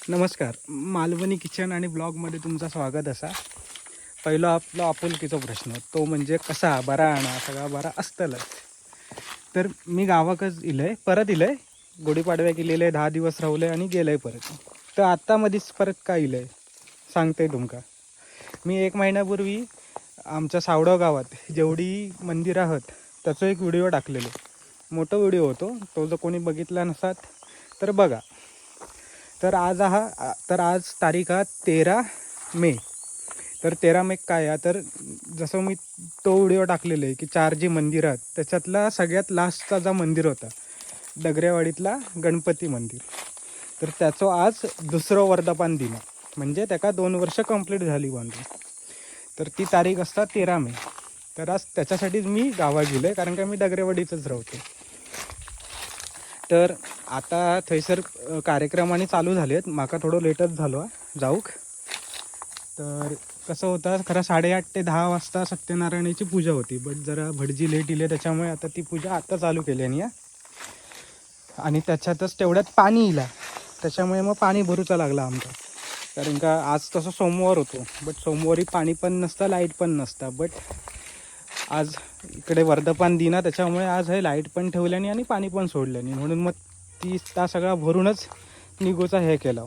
नमस्कार. मालवणी किचन आणि ब्लॉगमध्ये तुमचं स्वागत असा. पहिला आपला आपुलकीचा प्रश्न तो म्हणजे कसा बरा आणा सगळा बरा असतलच. तर मी गावाकच परत इलंय. गुढीपाडव्या गेलेलं आहे, 10 दिवस राहुले आणि गेलंय परत. तर आता मध्येच परत का इलंय सांगते तुमका. मी 1 महिन्यापूर्वी आमच्या सावडव गावात जेवढी मंदिरं आहेत त्याचा एक व्हिडिओ टाकलेलो. मोठा व्हिडिओ होतो तो, जर कोणी बघितला नसात तर बघा. तर आज तारीख आहे 13 मे. तर 13 मे काय आहे, तर जसं मी तो व्हिडिओ टाकलेला आहे की 4 जी मंदिरं आहेत त्याच्यातला सगळ्यात लास्टचा जो मंदिर होता डगरेवाडीतला गणपती मंदिर, तर त्याचं आज दुसरं वर्धापन दिन, म्हणजे त्याका 2 वर्ष कंप्लीट झाली बांधून. तर ती तारीख असता 13 मे. तर आज त्याच्यासाठीच मी गावात गेलो आहे, कारण का मी डगरेवाडीतच राहतो. तर आता थंयसर कार्यक्रमाने चालू झाले आहेत. माका थोडं लेटच झालो जाऊक. तर कसं होतं, खरं 8:30 ते 10 वाजता सत्यनारायणाची पूजा होती, बट जरा भटजी लेट इले त्याच्यामुळे आता ती पूजा आता चालू केली आणि आणि त्याच्यातच तेवढ्यात पाणी इला, त्याच्यामुळे मग पाणी भरूचा लागला आमचा. कारण का आज तसं सोमवार होतो, बट सोमवारी पाणी पण नसतं, लाईट पण नसतं. बट आज इकडे वर्धापन दिना त्याच्यामुळे आज हे लाईट पण ठेवल्याने आणि पाणी पण सोडल्याने, म्हणून मग ती त्या सगळा भरूनच निघूचा हे केला.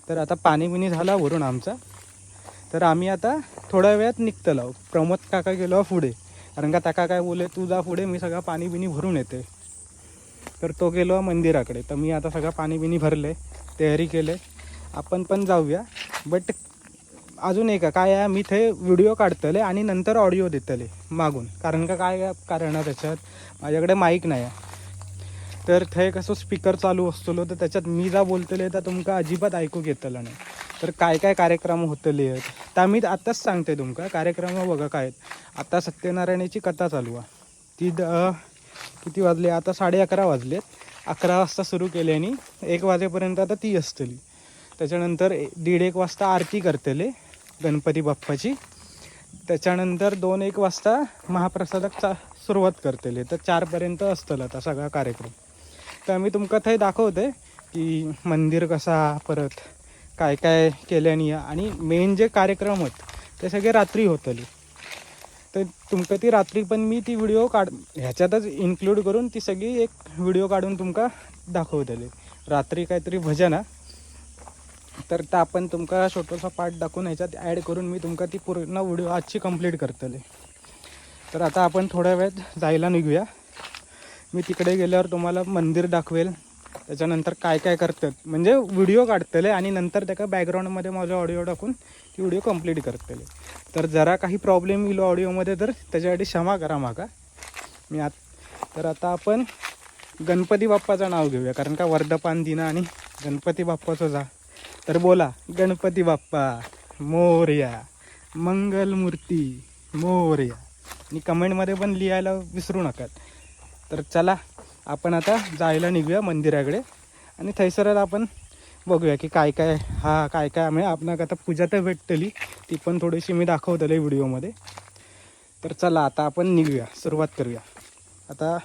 तर आता पाणी बिणी झाला भरून आमचा. तर आम्ही आता थोड्या वेळात निघतलो. प्रमोद काका गेलो पुढे, कारण का काका काय बोले, तू जा पुढे, मी सगळं पाणी बिणी भरून येते. तर तो गेलो मंदिराकडे. तर मी आता सगळं पाणी बिणी भरले, तयारी केले, आपण पण जाऊया. बट अजून एक काय आहे, मी ते व्हिडिओ काढतले आणि नंतर ऑडिओ देतले मागून, कारण का काय कारण आहे त्याच्यात, माझ्याकडे माईक नाही आहे. तर ते कसं स्पीकर चालू असतो, तर त्याच्यात मी जा बोलतले तर तुमका अजिबात ऐकू घेतलं नाही. तर काय काय कार्यक्रम होतले आहेत तर मी आत्ताच सांगते तुमका. कार्यक्रम बघा काय आहेत. आता सत्यनारायणाची कथा चालू आहे. ती किती वाजले आता, 11:30 वाजलेत. 11 वाजता सुरू केली आणि 1 वाजेपर्यंत आता ती असतली. त्याच्यानंतर 1:30 वाजता आरती करतले गणपती बाप्पाची. त्याच्यानंतर 2-1 वाजता महाप्रसादाचा सुरुवात करतले. तर 4पर्यंत असतलं आता सगळा कार्यक्रम. तर मी तुमका थंय दाखवते की मंदिर कसा, परत काय काय केल्याने, आणि मेन जे कार्यक्रम होत ते सगळे रात्री होतले. तर तुमका ती रात्री पण मी ती व्हिडिओ ह्याच्यातच इन्क्लूड करून ती सगळी एक व्हिडिओ काढून तुमका दाखवतले. रात्री काहीतरी भजन आहे, तर त्या आपण तुमका छोटासा पार्ट दाखवून ह्याच्यात ॲड करून मी तुमका ती पूर्ण व्हिडिओ आजची कंप्लीट करतले. तर आता आपण थोड्या वेळात जायला निघूया. मी तिकडे गेल्यावर तुम्हाला मंदिर दाखवेल, त्याच्यानंतर काय काय करतात म्हणजे व्हिडिओ काढतले, आणि नंतर त्याका बॅकग्राऊंडमध्ये माझा ऑडिओ टाकून ती व्हिडिओ कंप्लीट करतले. तर जरा काही प्रॉब्लेम येईल ऑडिओमध्ये, तर त्याच्यासाठी क्षमा करा माका. तर आता आपण गणपती बाप्पाचं नाव घेऊया, कारण का वर्धापन दिन आणि गणपती बाप्पाचं जा. तर बोला, गणपती बाप्पा मोरया, मंगलमूर्ती मोरया. आणि कमेंटमध्ये पण लिहायला विसरू नका. तर चला आपण आता जायला निघूया मंदिराकडे, आणि थैसरच आपण बघूया की काय काय काय काय म्हणजे आपणाक आता पूजा तर भेटतली, ती पण थोडीशी मी दाखवतले व्हिडिओमध्ये. तर चला आता आपण निघूया, सुरुवात करूया आता.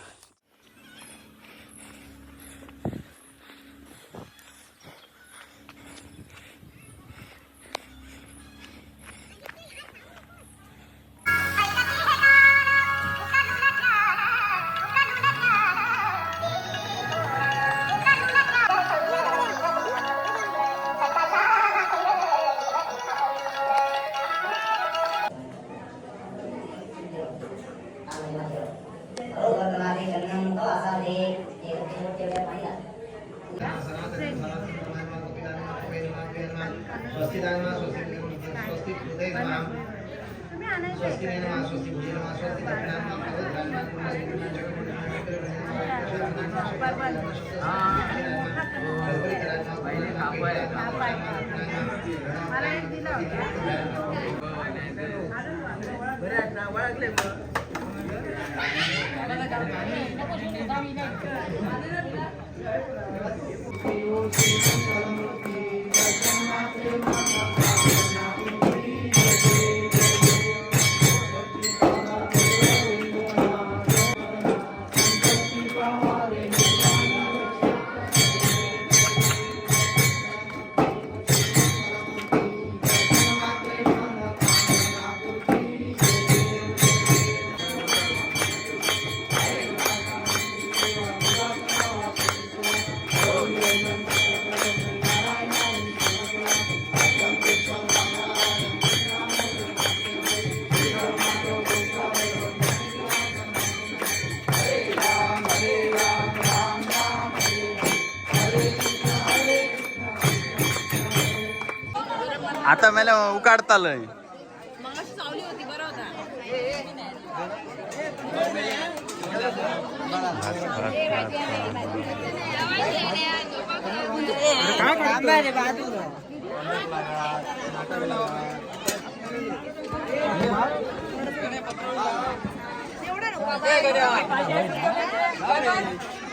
आता मला उकाडतालय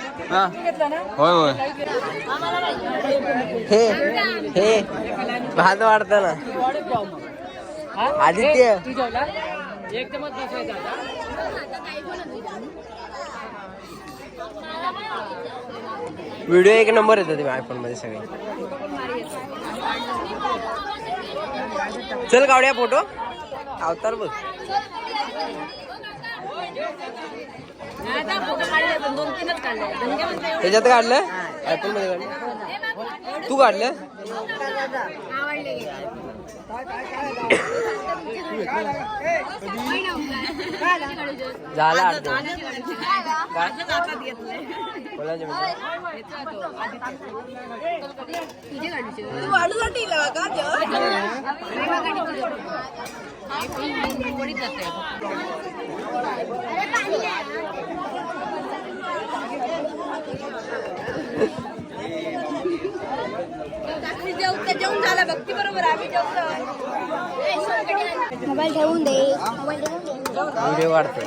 होय होय हे हे भात वाढत ना आदित्य व्हिडिओ एक नंबर येतो ते आयफोन मध्ये सगळे. चल काढूया फोटो अवतार बघ. त्याच्यात काढलं आयफोन मध्ये काढलं तू काढलं झाला जेवून झाला भक्ती बरोबर आम्ही जेवतो. मोबाईल ठेवून दे. व्हिडिओ वाढतो.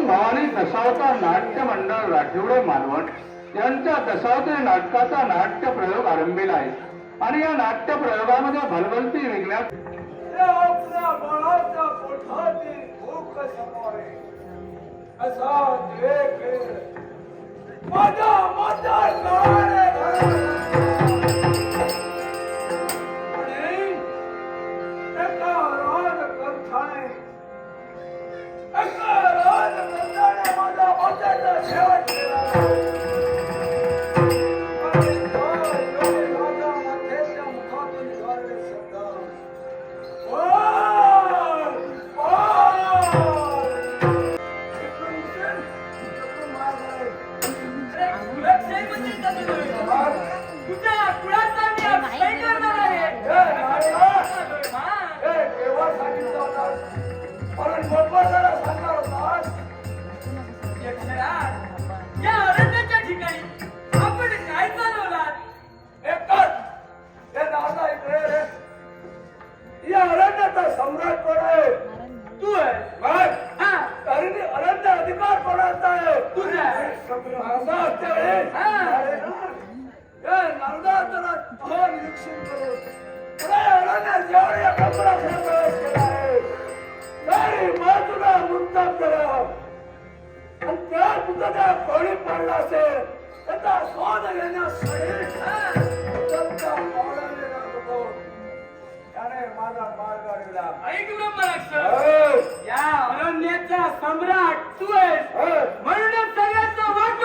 दोन भावांनी दशावतार नाट्य मंडळ राठिवडे मालवण यांच्या दशावतारी नाटकाचा नाट्य प्रयोग आरंभीला आहे आणि या नाट्य प्रयोगामध्ये भलभलती विज्ञान सम्राट तू आहेस म्हणूनच सगळ्यांचं वाट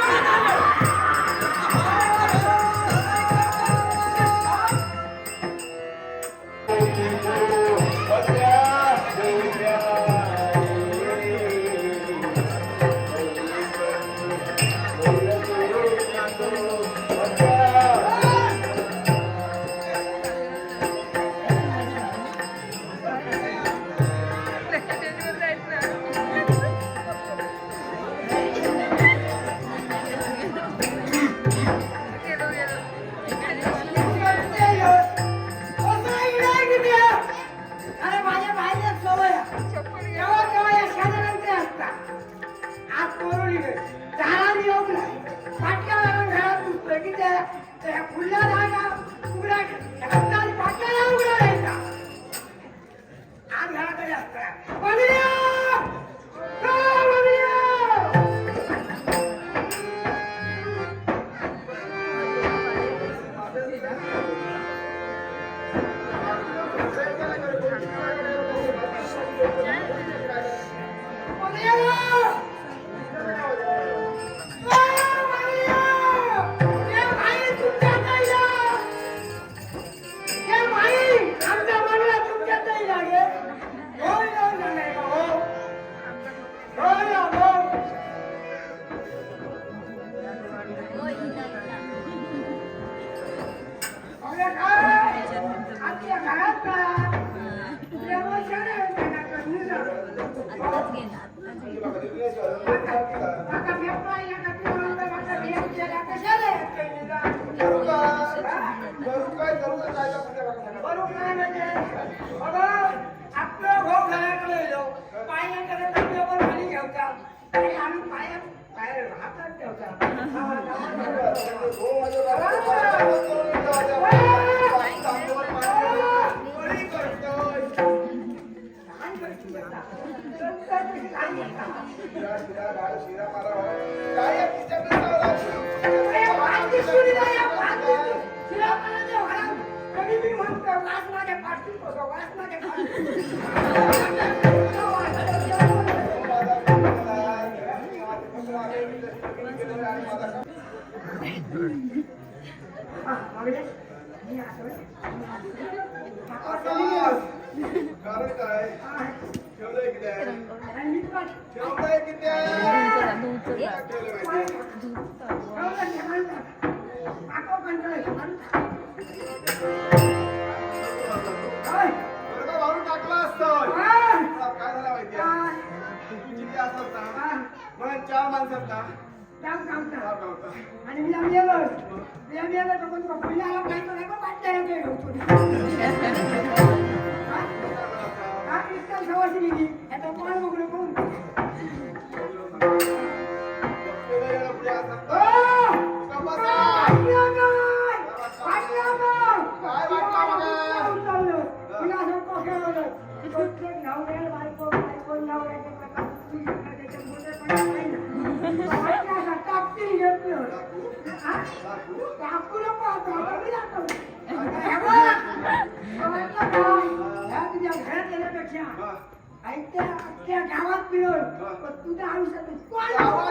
तुझ्या घरात येण्यापेक्षा आयत्या गावात मिळून तुझ्या आयुष्यात